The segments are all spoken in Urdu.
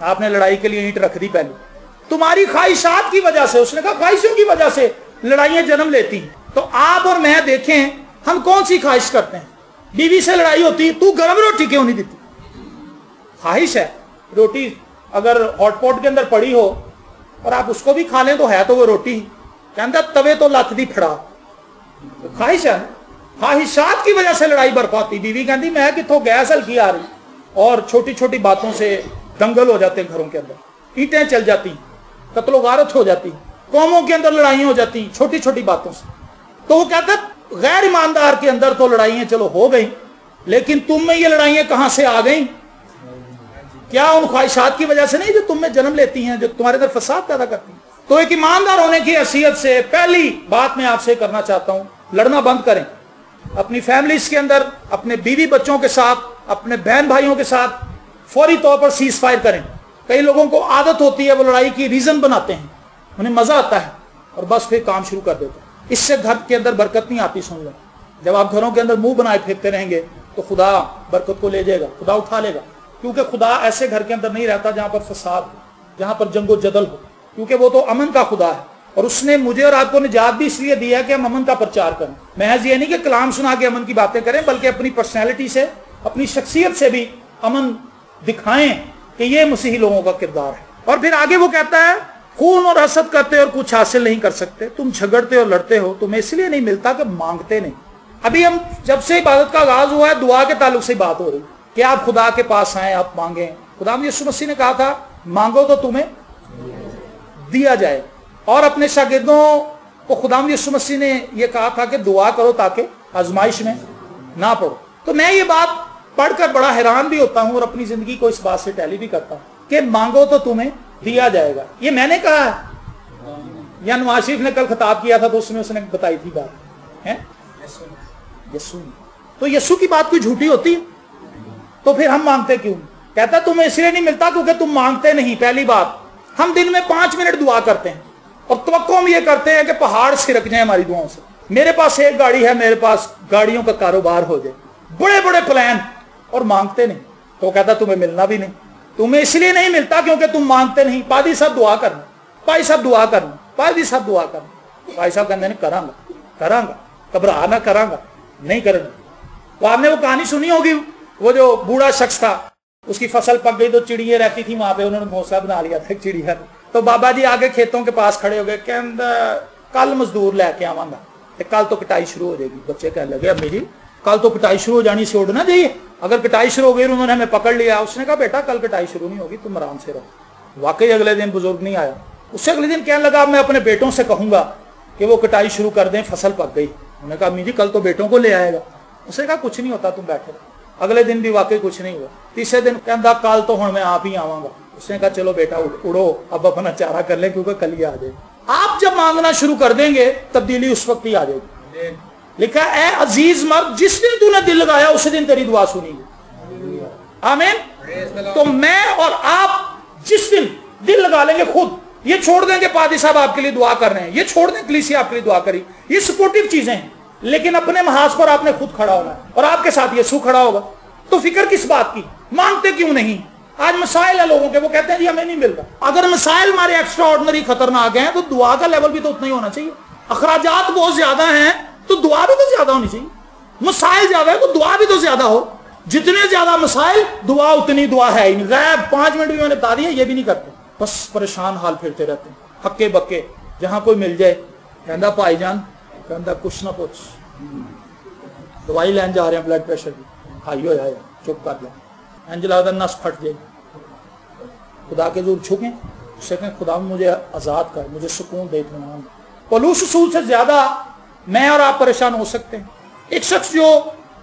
آپ نے لڑائی کے لیے اینٹ رکھ دی پہلے. تمہاری خواہشات کی وجہ سے, اس نے کہا خواہشوں کی وجہ سے لڑائیاں جنم لیتی ہیں. تو آپ اور میں دیکھیں ہم کون سی خواہش کرتے ہیں. بیوی سے لڑائی ہوتی, تو گرم روٹی کیوں نہیں دیتی؟ خواہش ہے روٹی اگر ہاٹ پاٹ کے اندر پڑی ہو اور آپ اس کو بھی کھا لیں تو ہے تو وہ روٹی. کہتا توے تو لت دی پھڑا. خواہش ہے, خواہشات کی وجہ سے لڑائی برپا ہوتی. بیوی کہتی میں کتوں گیس ہلکی آ رہی, اور چھوٹی چھوٹی باتوں سے دنگل ہو جاتے ہیں گھروں کے اندر, اینٹیں چل جاتی, قتل و غارت ہو جاتی, قوموں کے اندر لڑائیاں ہو جاتی چھوٹی چھوٹی باتوں سے. تو وہ کہتا ہے غیر ایماندار کے اندر تو لڑائیاں چلو ہو گئیں, لیکن تم میں یہ لڑائیاں کہاں سے آ گئیں؟ کیا ان خواہشات کی وجہ سے نہیں جو تم میں جنم لیتی ہیں, جو تمہارے اندر فساد پیدا کرتی ہیں؟ تو ایک ایماندار ہونے کی حیثیت سے پہلی بات میں آپ سے کرنا چاہتا ہوں, لڑنا بند کریں. اپنی فیملیز کے اندر اپنے بیوی بچوں کے ساتھ, اپنے بہن بھائیوں کے ساتھ فوری طور پر سیز فائر کریں. کئی لوگوں کو عادت ہوتی ہے, وہ لڑائی کی ریزن بناتے ہیں, انہیں مزہ آتا ہے اور بس پھر کام شروع کر دیتے ہیں. اس سے گھر کے اندر برکت نہیں آتی. سن لو, جب آپ گھروں کے اندر منہ بنائے پھرتے رہیں گے تو خدا برکت کو لے جائے گا, خدا اٹھا لے گا. کیونکہ خدا ایسے گھر کے اندر نہیں رہتا جہاں پر فساد ہو, جہاں پر جنگ و جدل ہو, کیونکہ وہ تو امن کا خدا ہے. اور اس نے مجھے اور آپ کو نجات بھی اس لیے دی ہے کہ ہم امن کا پرچار کریں. محض یہ نہیں کہ کلام سنا کے امن کی باتیں کریں, بلکہ اپنی پرسنالٹی سے, اپنی شخصیت سے بھی امن دکھائیں کہ یہ مسیحی لوگوں کا کردار ہے. اور پھر آگے وہ کہتا ہے خون اور حسد کرتے اور کچھ حاصل نہیں کر سکتے, تم جھگڑتے اور لڑتے ہو, تمہیں اس لیے نہیں ملتا کہ مانگتے نہیں. ابھی ہم جب سے عبادت کا آغاز ہوا ہے دعا کے تعلق سے بات ہو رہی کہ آپ خدا کے پاس آئیں, آپ مانگیں. خدا یسوع مسیح نے کہا تھا مانگو تو تمہیں دیا جائے, اور اپنے شاگردوں کو خدا یسوع مسیح نے یہ کہا تھا کہ دعا کرو تاکہ آزمائش میں نہ پڑو. تو میں یہ بات پڑھ کر بڑا حیران بھی ہوتا ہوں اور اپنی زندگی کو اس بات سے ٹیلی بھی کرتا ہوں کہ مانگو تو تمہیں دیا جائے گا. یہ میں نے کہا ہے یا نواز شریف نے کل خطاب کیا تھا تو اس نے بتائی تھی بات ہے یسوع. تو یسوع کی بات کوئی جھوٹی ہوتی ہے؟ تو پھر ہم مانگتے کیوں؟ کہتا تمہیں اس لیے نہیں ملتا کیونکہ تم مانگتے نہیں. پہلی بات, ہم دن میں 5 منٹ دعا کرتے ہیں اور توقع ہم یہ کرتے ہیں کہ پہاڑ سرک جائیں ہماری دعاؤں سے. میرے پاس ایک گاڑی ہے, میرے پاس گاڑیوں کا کاروبار ہو جائے, بڑے بڑے پلان, اور مانگتے نہیں. تو کہتا تمہیں ملنا بھی نہیں. تمہیں اس لیے نہیں ملتا کیونکہ تم مانگتے نہیں. پادری صاحب دعا کرنا, بھائی صاحب دعا کرنا, پادری صاحب دعا کرنا. بھائی صاحب کہتے ہیں کراں گا, گھبرا نہ کراں گا, نہیں کرنا. تو آپ نے وہ کہانی سنی ہوگی, وہ جو بوڑھا شخص تھا, اس کی فصل پک گئی تو چڑیاں رہتی تھی وہاں پہ, انہوں نے گھونسلہ بنا لیا تھا چڑیا. تو بابا جی آگے کھیتوں کے پاس کھڑے ہو گئے, کہندا کل مزدور لے کے آواں گا, کل تو کٹائی شروع ہو جائے گی. بچے کہنے لگے امی جی کل تو کٹائی شروع ہو جانی سے اڑنا چاہیے, اگر کٹائی شروع ہو گئی انہوں نے ہمیں پکڑ لیا. اس نے کہا بیٹا کل کٹائی شروع نہیں ہوگی, تم آرام سے رہو. واقعی اگلے دن بزرگ نہیں آیا. اس سے اگلے دن کہنے لگا میں اپنے بیٹوں سے کہوں گا کہ وہ کٹائی شروع کر دیں, فصل پک گئی. انہوں نے کہا امی جی کل تو بیٹوں کو لے آئے گا. اس نے کہا کچھ نہیں ہوتا, تم بیٹھے رہو. اگلے دن بھی واقعی کچھ نہیں ہوا. تیسرے دن کہندا کل تو ہن میں آپ ہی آواں گا. اس نے کہا چلو بیٹا اڑو, اب اپنا چارہ کر لیں کیونکہ کل ہی آ جائے. آپ جب مانگنا شروع کر دیں گے تبدیلی اس وقت ہی آ جائے گی. لکھا اے عزیز مرد جس دن تو نے دل لگایا اسی دن تیری دعا سنی گی. آمین. تو میں اور آپ جس دن دل لگا لیں گے, خود یہ چھوڑ دیں کہ پادری صاحب آپ کے لیے دعا کر رہے ہیں, یہ چھوڑ دیں کلیسیا آپ کے لیے دعا کری, یہ سپورٹیو چیزیں ہیں, لیکن اپنے محاذ پر آپ نے خود کھڑا ہونا ہے اور آپ کے ساتھ یسوع کھڑا ہوگا. تو فکر کس بات کی, مانگتے کیوں نہیں؟ آج مسائل ہے لوگوں کے, وہ کہتے ہیں جی ہمیں نہیں ملتا. اگر مسائل ہمارے ایکسٹرا آرڈنری خطرناک ہیں تو دعا کا لیول بھی تو اتنا ہی ہونا چاہیے. اخراجات بہت زیادہ ہیں تو دعا بھی تو زیادہ ہونی چاہیے. مسائل زیادہ ہے تو دعا بھی تو زیادہ ہو. جتنے زیادہ مسائل دعا اتنی دعا ہے ہی نہیں. غیب 5 منٹ بھی میں نے بتا دیا, یہ بھی نہیں کرتے, بس پریشان حال پھرتے رہتے ہیں ہکے بکے. جہاں کوئی مل جائے کہندا بھائی جان, کہندا کچھ نہ پوچھ, دوائی لین جا رہے ہیں بلڈ پریشر کی, ہائی ہو جائے, چپ کر لیں, انجلا دا نس پھٹ جائے. خدا کے زور جھکیں, اس سے کہیں خدا مجھے آزاد کر, مجھے سکون دے. پولوس رسول سے زیادہ میں اور آپ پریشان ہو سکتے ہیں. ایک شخص جو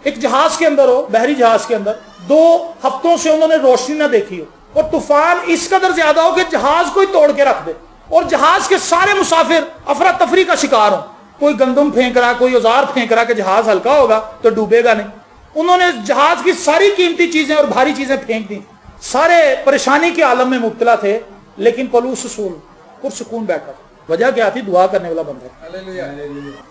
ایک جہاز کے اندر ہو, بحری جہاز کے اندر, 2 ہفتوں سے انہوں نے روشنی نہ دیکھی ہو, اور طوفان اس قدر زیادہ ہو کہ جہاز کو ہی توڑ کے رکھ دے, اور جہاز کے سارے مسافر افراتفری کا شکار ہوں. کوئی گندم پھینک رہا, کوئی اوزار پھینک رہا کہ جہاز ہلکا ہوگا تو ڈوبے گا نہیں. انہوں نے جہاز کی ساری قیمتی چیزیں اور بھاری چیزیں پھینک دی. سارے پریشانی کے عالم میں مبتلا تھے, لیکن پولوس رسول پرسکون بیٹھا تھا. وجہ کیا تھی؟ دعا کرنے والا بندہ.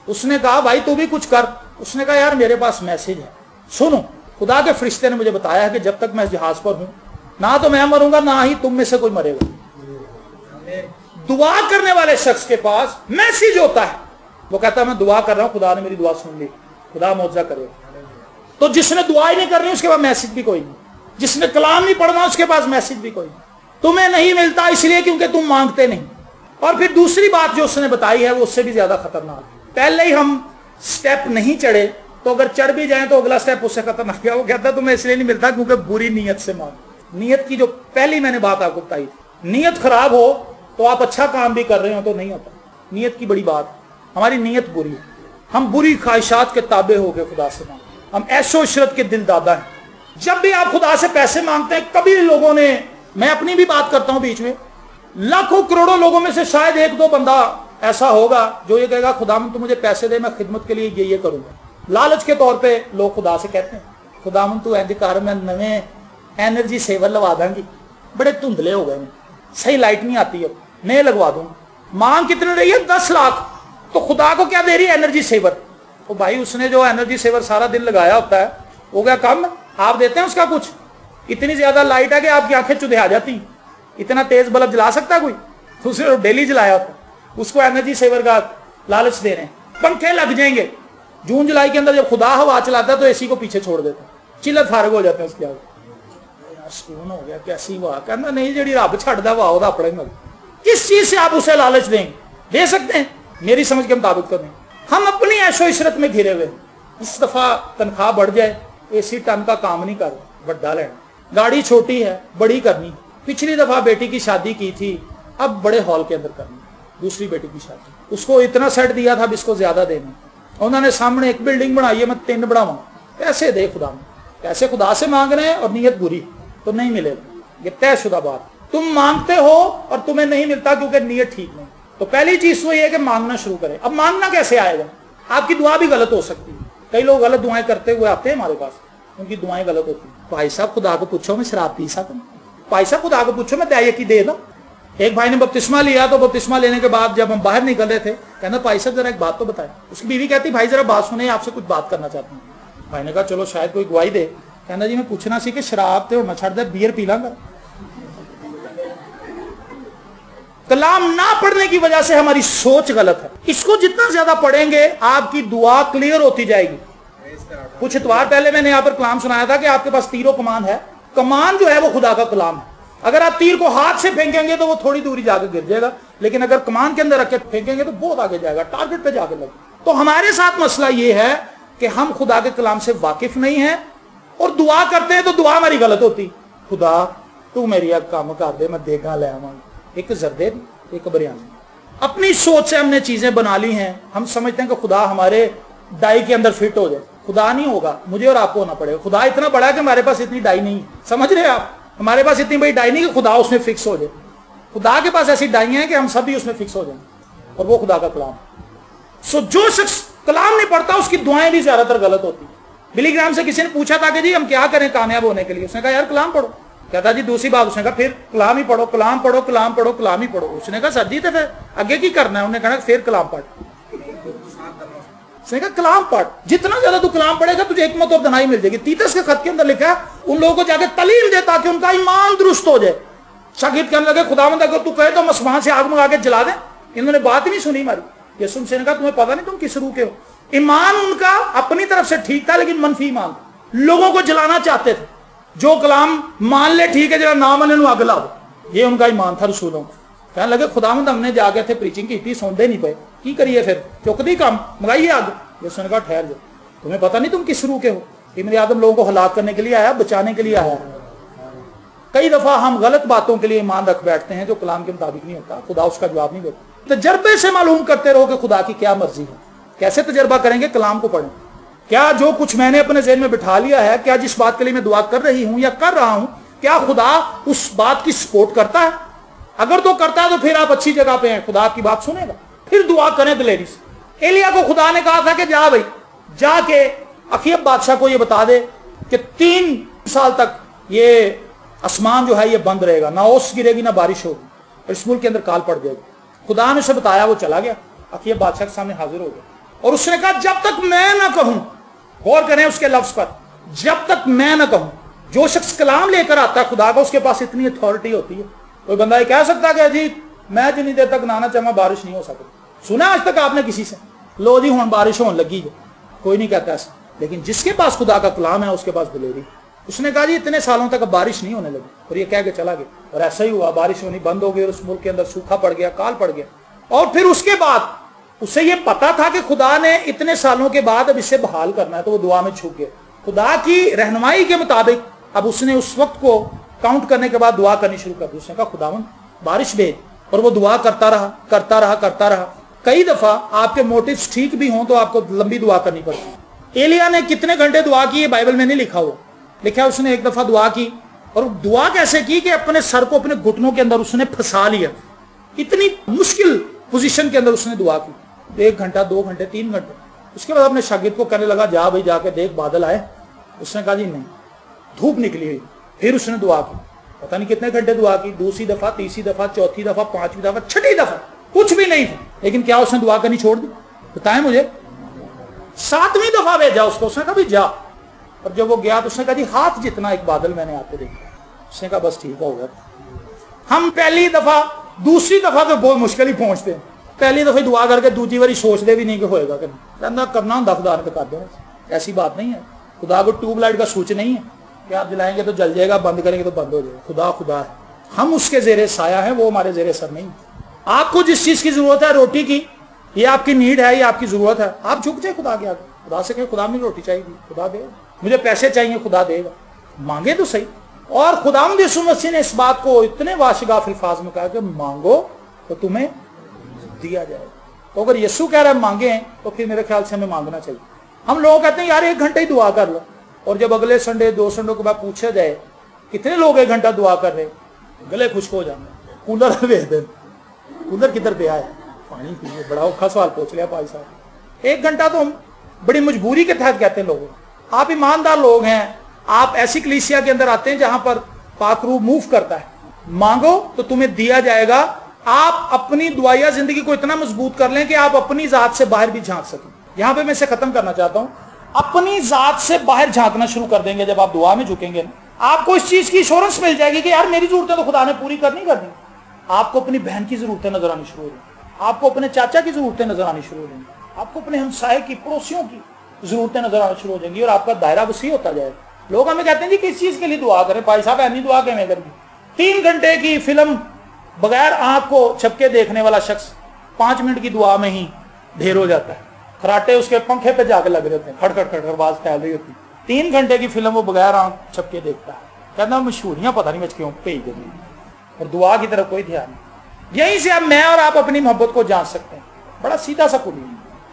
اس نے کہا بھائی تو بھی کچھ کر. اس نے کہا یار میرے پاس میسج ہے, سنو. خدا کے فرشتے نے مجھے بتایا ہے کہ جب تک میں اس جہاز پر ہوں نہ تو میں مروں گا نہ ہی تم میں سے کوئی مرے گا. دعا کرنے والے شخص کے پاس میسج ہوتا ہے, وہ کہتا ہے میں دعا کر رہا ہوں, خدا نے میری دعا سن لی, خدا معجزہ کرے. تو جس نے دعا ہی نہیں کرنی اس کے پاس میسج بھی کوئی نہیں, جس نے کلام نہیں پڑھنا اس کے پاس میسج بھی کوئی نہیں. تمہیں نہیں ملتا اس لیے کیونکہ تم مانگتے نہیں. اور پھر دوسری بات جو اس نے بتائی ہے وہ اس سے بھی زیادہ خطرناک. پہلے ہی ہم سٹیپ نہیں چڑھے تو اگر چڑھ بھی جائیں تو اگلا سٹیپ اس سے خطرناک ہے. وہ کہتا ہے تمہیں اس لیے نہیں ملتا کیونکہ بری نیت سے مانگ. نیت کی جو پہلی میں نے بات آپ کو بتائی تھی, نیت خراب ہو تو آپ اچھا کام بھی کر رہے ہو تو نہیں ہوتا. نیت کی بڑی بات, ہماری نیت بری ہے, ہم بری خواہشات کے تابع ہو گئے خدا سے مانگ, ہم عیش و عشرت کے دل دادا ہیں. جب بھی آپ خدا سے پیسے مانگتے ہیں, کبھی لوگوں نے, میں اپنی بھی بات کرتا ہوں بیچ میں, لاکھوں کروڑوں لوگوں میں سے شاید ایک دو بندہ ایسا ہوگا جو یہ کہے گا خداوند تو مجھے پیسے دے, میں خدمت کے لیے یہ کروں گا. لالچ کے طور پہ لوگ خدا سے کہتے ہیں خداوند تو انج کر, میں نویں انرجی سیور لوا داں گی, بڑے دھندلے ہو گئے, صحیح لائٹ نہیں آتی, اب میں لگوا دوں. مانگ کتنے رہی ہے؟ 10 لاکھ. تو خدا کو کیا دے رہی ہے؟ Energy saver. تو بھائی اس نے جو انرجی سیور سارا دن لگایا ہوتا ہے وہ کیا کم آپ دیتے ہیں اس کا کچھ؟ اتنی زیادہ لائٹ ہے کہ آپ کی آنکھیں چدھا جاتی ہیں. اتنا تیز بلب جلا سکتا ہے کوئی؟ اس نے ڈیلی جلایا ہوتا ہے, اس کو انرجی سیور کا لالچ دے رہے ہیں. پنکھے لگ جائیں گے جون جولائی کے اندر, جب خدا ہوا چلاتا ہے تو اے سی کو پیچھے چھوڑ دیتا ہے, چلت فارغ ہو جاتے ہیں اس کے آگے. سکون ہو گیا, کیسی ہوا, کہنا نہیں جی رب چھڑ دا وا اپنے مل. کس چیز سے آپ اسے لالچ دیں گے؟ دے سکتے ہیں میری سمجھ کے مطابق کریں. ہم اپنی عیش و عشرت میں گھرے ہوئے. اس دفعہ تنخواہ بڑھ جائے, اے سی ٹن کا کام نہیں کر بڑا لینا, گاڑی چھوٹی ہے بڑی کرنی. پچھلی دفعہ بیٹی کی شادی کی تھی, اب بڑے ہال کے اندر کرنی. دوسری بیٹی کی شادی, اس کو اتنا سیٹ دیا تھا, اب اس کو زیادہ دینا. انہوں نے سامنے ایک بلڈنگ بنائی ہے, میں 3 بڑھاؤں. پیسے دے خدا میں, پیسے خدا سے مانگ رہے ہیں اور نیت بری تو نہیں ملے گا. یہ طے شدہ بات. تم مانگتے ہو اور تمہیں نہیں ملتا کیونکہ نیت ٹھیک نہیں. تو پہلی چیز تو یہ ہے کہ مانگنا شروع کریں. اب مانگنا کیسے آئے گا؟ آپ کی دعا بھی غلط ہو سکتی ہے. کئی لوگ غلط دعائیں کرتے ہوئے آتے ہیں ہمارے پاس, ان کی دعائیں غلط ہوتی ہیں. بھائی صاحب خدا کو پوچھو میں شراب پی سکتا ہوں. بھائی صاحب خدا کو پوچھو میں دیا کی دے دوں. ایک بھائی نے بپتسمہ لیا, تو بپتسمہ لینے کے بعد جب ہم باہر نکل رہے تھے, کہنا بھائی صاحب ذرا ایک بات تو بتائیں. اس کی بیوی کہتی بھائی ذرا بات سنیں, آپ سے کچھ بات کرنا چاہتا ہوں. بھائی نے کہا چلو شاید کوئی گواہی دے. کہنا جی میں پوچھنا سی کہ شراب تے میں چھڑ دے, بیئر پی لاں گا. کلام نہ پڑھنے کی وجہ سے ہماری سوچ غلط ہے. اس کو جتنا زیادہ پڑھیں گے آپ کی دعا کلیئر ہوتی جائے گی. کچھ اتوار پہلے میں نے یہاں پر کلام سنایا تھا کہ آپ کے پاس تیر و کمان ہے. کمان جو ہے وہ خدا کا کلام ہے. اگر آپ تیر کو ہاتھ سے پھینکیں گے تو وہ تھوڑی دوری جا کے گر جائے گا, لیکن اگر کمان کے اندر رکھ کے پھینکیں گے تو بہت آگے جائے گا, ٹارگٹ پہ جا کے لگے. تو ہمارے ساتھ مسئلہ یہ ہے کہ ہم خدا کے کلام سے واقف نہیں ہیں اور دعا کرتے ہیں تو دعا ہماری غلط ہوتی. خدا تو میری کام کر دے, میں دیکھا لے آؤں. ایک زردے ایک بریانی. اپنی سوچ سے ہم نے چیزیں بنا لی ہیں. ہم سمجھتے ہیں کہ خدا ہمارے ڈائی کے اندر فٹ ہو جائے. خدا نہیں ہوگا, مجھے اور آپ کو ہونا پڑے گا. خدا اتنا بڑا ہے کہ ہمارے پاس اتنی ڈائی نہیں. سمجھ رہے ہیں آپ, ہمارے پاس اتنی بڑی ڈائی نہیں کہ خدا اس میں فکس ہو جائے. خدا کے پاس ایسی ڈائی ہیں کہ ہم سب بھی اس میں فکس ہو جائیں, اور وہ خدا کا کلام. سو جو شخص کلام نہیں پڑھتا اس کی دعائیں بھی زیادہ تر غلط ہوتی. بلی گرام سے کسی نے پوچھا تھا کہ جی ہم کیا کریں کامیاب ہونے کے لیے. اس نے کہا یار کلام پڑھو. کہتا جی دوسری بات. اس نے کہا پھر کلام ہی پڑھو, کلام پڑھو, کلام پڑھو, کلام ہی پڑھو. اس نے کہا سر جی تو پھر آگے کی کرنا ہے؟ انہوں نے کہا پھر کلام پڑھ. اس نے کہا کلام پڑھ, جتنا زیادہ تو کلام پڑھے گا تجھے حکمت اور دانائی مل جائے گی. تیتس کے خط کے اندر لکھا ہے ان لوگوں کو جا کے تعلیم دے تاکہ ان کا ایمان درست ہو جائے. شاگرد کہنے لگے خداوند اگر تو کہے تو مسمان سے آگ منگا کے جلا دیں. انہوں نے بات ہی نہیں سنی ہماری. یسوع سے نے کہا تمہیں پتہ نہیں تم کس روح کے ہو. ایمان ان کا اپنی طرف سے ٹھیک تھا لیکن منفی ایمان, لوگوں کو جلانا چاہتے تھے. جو کلام مان لے ٹھیک ہے, جب نہ مانے انہوں آگ لا دو. یہ ان کا ایمان تھا رسولوں کا. کہنے لگے خداوند ہم نے جا کے تھے پریچنگ کی تھی, سنتے نہیں پئے, کی کریے پھر چک دی کام, منگائیے آگ. یسوع نے کہا ٹھہر جاؤ, تمہیں پتہ نہیں تم کس روح کے ہو. ابن آدم لوگوں کو ہلاک کرنے کے لیے آیا, بچانے کے لیے آیا. کئی دفعہ ہم غلط باتوں کے لیے ایمان رکھ بیٹھتے ہیں جو کلام کے مطابق نہیں ہوتا. خدا اس کا جواب نہیں دیتا. تجربے سے معلوم کرتے رہو کہ خدا کی کیا مرضی ہے. کیسے تجربہ کریں گے؟ کلام کو پڑھیں. کیا جو کچھ میں نے اپنے ذہن میں بٹھا لیا ہے, کیا جس بات کے لیے میں دعا کر رہی ہوں یا کر رہا ہوں, کیا خدا اس بات کی سپورٹ کرتا ہے؟ اگر تو کرتا ہے تو پھر آپ اچھی جگہ پہ ہیں, خدا آپ کی بات سنے گا. پھر دعا کریں دلیری سے. ایلیا کو خدا نے کہا تھا کہ جا بھائی, جا کے اخیب بادشاہ کو یہ بتا دے کہ 3 سال تک یہ آسمان جو ہے یہ بند رہے گا, نہ اوس گرے گی نہ بارش ہوگی, اور اس ملک کے اندر کال پڑ جائے گی. خدا نے اسے بتایا, وہ چلا گیا, اخیب بادشاہ کے سامنے حاضر ہو گیا, اور اس نے کہا جب تک میں نہ کہوں, غور کریں اس کے لفظ پر, جب تک میں نہ کہوں. جو شخص کلام لے کر آتا ہے خدا کا, اس کے پاس اتنی اتھارٹی ہوتی ہے. کوئی بندہ یہ کہہ سکتا کہ جی میں جتنی دیر تک نانا چاہوں بارش نہیں ہو سکتی. سنا آج تک آپ نے کسی سے لو جی ہوں بارش ہونے لگی ہے؟ کوئی نہیں کہتا ایسا. لیکن جس کے پاس خدا کا کلام ہے اس کے پاس دلیری. اس نے کہا جی اتنے سالوں تک اب بارش نہیں ہونے لگی, اور یہ کہہ کے چلا گیا, اور ایسا ہی ہوا, بارش ہونی بند ہو گئی اور اس ملک کے اندر سوکھا پڑ گیا, کال پڑ گیا. اور پھر اس کے بعد اسے یہ پتا تھا کہ خدا نے اتنے سالوں کے بعد اب اسے بحال کرنا ہے, تو وہ دعا میں چھپ گیا. خدا کی رہنمائی کے مطابق اب اس نے اس وقت کو کاؤنٹ کرنے کے بعد دعا کرنی شروع کر دی. اس نے کہا خداوند بارش بھیج, اور وہ دعا کرتا رہا. کئی دفعہ آپ کے موٹیوز ٹھیک بھی ہوں تو آپ کو لمبی دعا کرنی پڑتی ہے. ایلیا نے کتنے گھنٹے دعا کی یہ بائبل میں نہیں لکھا ہوا, لکھا اس نے ایک دفعہ دعا کی, اور دعا کیسے کی کہ اپنے سر کو اپنے گھٹنوں کے اندر اس نے پھنسا لیا. اتنی مشکل پوزیشن کے اندر اس نے دعا کی, 1 گھنٹہ 2 گھنٹے 3 گھنٹے. اس کے بعد اپنے شاگرد کو کہنے لگا جا بھائی جا کے دیکھ بادل آئے. اس نے کہا جی نہیں, دھوپ نکلی ہوئی. پھر اس نے دعا کی, پتہ نہیں کتنے گھنٹے دعا کی, 2ری دفعہ 3ری دفعہ 4تھی دفعہ 5ویں دفعہ 6ٹھی دفعہ, کچھ بھی نہیں تھا. لیکن کیا اس نے دعا کرنی چھوڑ دی؟ بتائیں مجھے. 7ویں دفعہ بھیجا اس کو, اس نے کہا بھی جا. اور جب وہ گیا تو اس نے کہا جی ہاتھ جتنا ایک بادل میں نے آتے دیکھا. اس نے کہا بس ٹھیک ہو گیا. ہم پہلی دفعہ 2ری دفعہ تو بہت مشکل ہی پہنچتے ہیں. پہلی دفعہ دعا کر کے دوسری باری سوچتے بھی نہیں کہ ہوئے گا کہ نہیں. کرنا ہوں خدا نے کر دیں, ایسی بات نہیں ہے. خدا کو ٹیوب لائٹ کا سوئچ نہیں ہے کہ آپ جلائیں گے تو جل جائے گا, بند کریں گے تو بند ہو جائے گا. خدا ہے, ہم اس کے زیر سایہ ہیں, وہ ہمارے زیر سر نہیں. آپ کو جس چیز کی ضرورت ہے روٹی کی, یہ آپ کی نیڈ ہے, یہ آپ کی ضرورت ہے, آپ جھک جائیں خدا کے آگے. خدا سے کہ خدا مجھے روٹی چاہیے, خدا دے. مجھے پیسے چاہیے, خدا دے گا. مانگے تو صحیح. اور خداوند یسوع مسیح نے اس بات کو اتنے واشگاف الفاظ میں کہا کہ مانگو تو تمہیں دیا جائے. تو اگر یسوع کہہ رہا ہے مانگے ہیں تو پھر میرے خیال سے ہمیں مانگنا چاہیے. ہم لوگ کہتے ہیں یار 1 گھنٹہ ہی دعا کر لو, اور جب اگلے سنڈے 2 سنڈوں کے بعد پوچھا جائے کتنے لوگ 1 گھنٹہ دعا کر رہے, گلے خشک ہو جانا. کولر بھیج دیں, کولر کدھر پہ آئے, پانی پیے. بڑا اوکھا سوال پوچھ لیا بھائی صاحب. 1 گھنٹہ تو ہم بڑی مجبوری کے تحت کہتے ہیں لوگوں. آپ ایماندار لوگ ہیں, آپ ایسی کلیسیا کے اندر آتے ہیں جہاں پر پاک روح موو کرتا ہے. مانگو تو تمہیں دیا جائے گا. آپ اپنی دعائیہ زندگی کو اتنا مضبوط کر لیں کہ آپ اپنی ذات سے باہر بھی جھانک سکیں. یہاں پہ میں اسے ختم کرنا چاہتا ہوں. اپنی ذات سے باہر جھانکنا شروع کر دیں گے جب آپ دعا میں جھکیں گے, آپ کو اس چیز کی ایشورنس مل جائے گی کہ یار میری ضرورتیں تو خدا نے پوری کرنی. آپ کو اپنی بہن کی ضرورتیں نظر آنی شروع ہو جائیں, آپ کو اپنے چاچا کی ضرورتیں نظر آنی شروع ہو جائیں گی, آپ کو اپنے ہمسائے کی, پڑوسیوں کی ضرورتیں نظر آنا شروع ہو جائیں گی, اور آپ کا دائرہ وسیع ہوتا جائے گا. لوگ ہمیں کہتے ہیں جی کس چیز کے لیے دعا کریں بھائی صاحب, ایسی دعا کہ میں کروں. 3 گھنٹے کی فلم بغیر آنکھ کو چھپکے دیکھنے والا شخص 5 منٹ کی دعا میں ہی ڈھیر ہو جاتا ہے. خراٹے اس کے پنکھے پہ جا کے لگ رہے ہوتے ہیں, کھڑ کھڑ کھڑ آواز پھیل رہی ہوتی ہے. 3 گھنٹے کی فلم وہ بغیر آنکھ چھپکے دیکھتا ہے, کہتا مشہوریاں پتہ نہیں مجھ کیوں بھیج دیں, اور دعا کی طرف کوئی دھیان نہیں. یہیں سے اب میں اور آپ اپنی محبت کو جان سکتے ہیں. بڑا سیدھا سا کلی.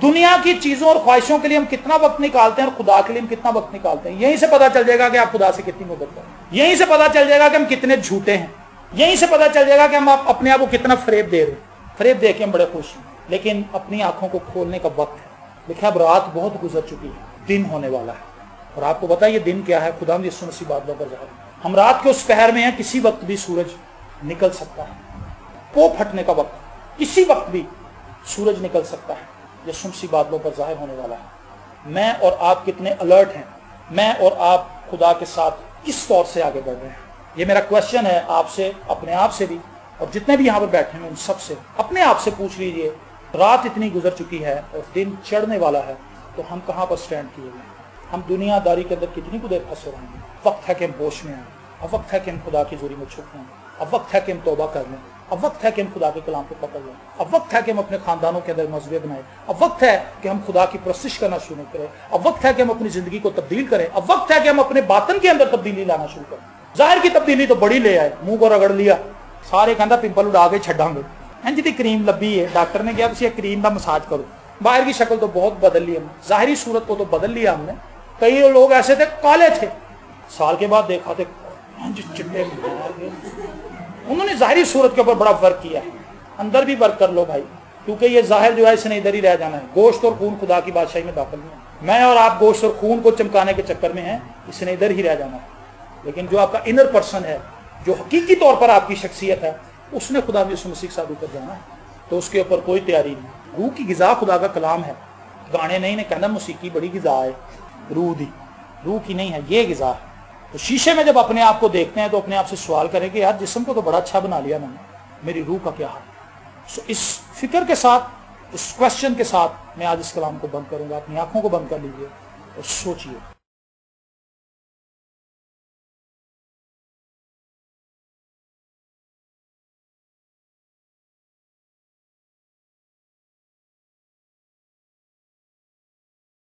دنیا کی چیزوں اور خواہشوں کے لیے ہم کتنا وقت نکالتے ہیں اور خدا کے لیے ہم کتنا وقت نکالتے ہیں. یہیں سے پتا چل جائے گا کہ آپ خدا سے کتنی محبت کریں. یہیں سے پتا چل جائے گا کہ ہم کتنے جھوٹے ہیں. یہیں سے پتا چل جائے گا کہ ہم اپنے آپ کو کتنا فریب دے رہے ہیں. فریب دے کے ہم بڑے خوش ہیں, لیکن اپنی آنکھوں کو کھولنے کا وقت ہے. دیکھیں اب رات بہت گزر چکی ہے, دن ہونے والا ہے. اور آپ کو پتا یہ دن کیا ہے, خدا یسوع مسیح بادلوں پر جائے. ہم رات کے اس پہر میں ہیں, کسی وقت بھی سورج نکل سکتا ہے. پو پھٹنے کا وقت, کسی وقت بھی سورج نکل سکتا ہے. یسوع مسیح بادلوں پر ظاہر ہونے والا ہے. میں اور آپ کتنے الرٹ ہیں, میں اور آپ خدا کے ساتھ کس طور سے آگے بڑھ رہے ہیں. یہ میرا کوشچن ہے آپ سے, اپنے آپ سے بھی, اور جتنے بھی یہاں پر بیٹھے ہیں ان سب سے. اپنے آپ سے پوچھ لیجئے, رات اتنی گزر چکی ہے اور دن چڑھنے والا ہے, تو ہم کہاں پر سٹینڈ کیے ہوئے ہیں. ہم دنیا داری کے اندر کتنی کو دیر پھنسے رہیں گے. وقت ہے کہ ہم ہوش میں آئیں. اب وقت ہے کہ ہم خدا کی حضوری میں چھپ جائیں. اب وقت ہے کہ ہم توبہ کر لیں. اب وقت ہے کہ ہم خدا کے کلام کو پکڑ لیں. اب وقت ہے کہ ہم اپنے خاندانوں کے اندر مذہب بنائیں. اب وقت ہے کہ ہم خدا کی پرستش کرنا شروع کریں. اب وقت ہے کہ ہم اپنی زندگی کو تبدیل کریں. اب وقت ہے کہ ہم اپنے باطن کے اندر تبدیلی لانا شروع کریں. ظاہر کی تبدیلی تو بڑی لے آئے, منہ کو رگڑ لیا, سارے کہندا پمپل اڑا کے چھڈاں گے. جی کریم لبھی ہے, ڈاکٹر نے کہا تسی کریم دا مساج کرو. باہر کی شکل تو بہت بدل لی ہم, ظاہری صورت کو تو بدل لیا ہم نے. کئی لوگ ایسے تھے کالے تھے, سال کے بعد دیکھا تھے چٹے. انہوں نے ظاہری صورت کے اوپر بڑا ورک کیا ہے. اندر بھی ورک کر لو بھائی, کیونکہ یہ ظاہر جو ہے اس نے ادھر ہی رہ جانا ہے. گوشت اور خون خدا کی بادشاہی میں داخل نہیں ہے. میں اور آپ گوشت اور خون کو چمکانے کے چکر میں ہیں, اس نے ادھر ہی رہ جانا ہے. لیکن جو آپ کا انر پرسن ہے, جو حقیقی طور پر آپ کی شخصیت ہے, اس نے خدا یسوع مسیح کے ساتھ اوپر جانا ہے. تو اس کے اوپر کوئی تیاری نہیں. روح کی غذا خدا کا کلام ہے, گانے نہیں نے کہنا موسیقی بڑی غذا ہے. روح دی روح کی نہیں ہے، یہ غذا ہے۔ تو شیشے میں جب اپنے آپ کو دیکھتے ہیں تو اپنے آپ سے سوال کریں کہ یار جسم کو تو بڑا اچھا بنا لیا میں نے، میری روح کا کیا حال ہے؟ اس فکر کے ساتھ، اس کوشچن کے ساتھ میں آج اس کلام کو بند کروں گا۔ اپنی آنکھوں کو بند کر لیجئے اور سوچئے۔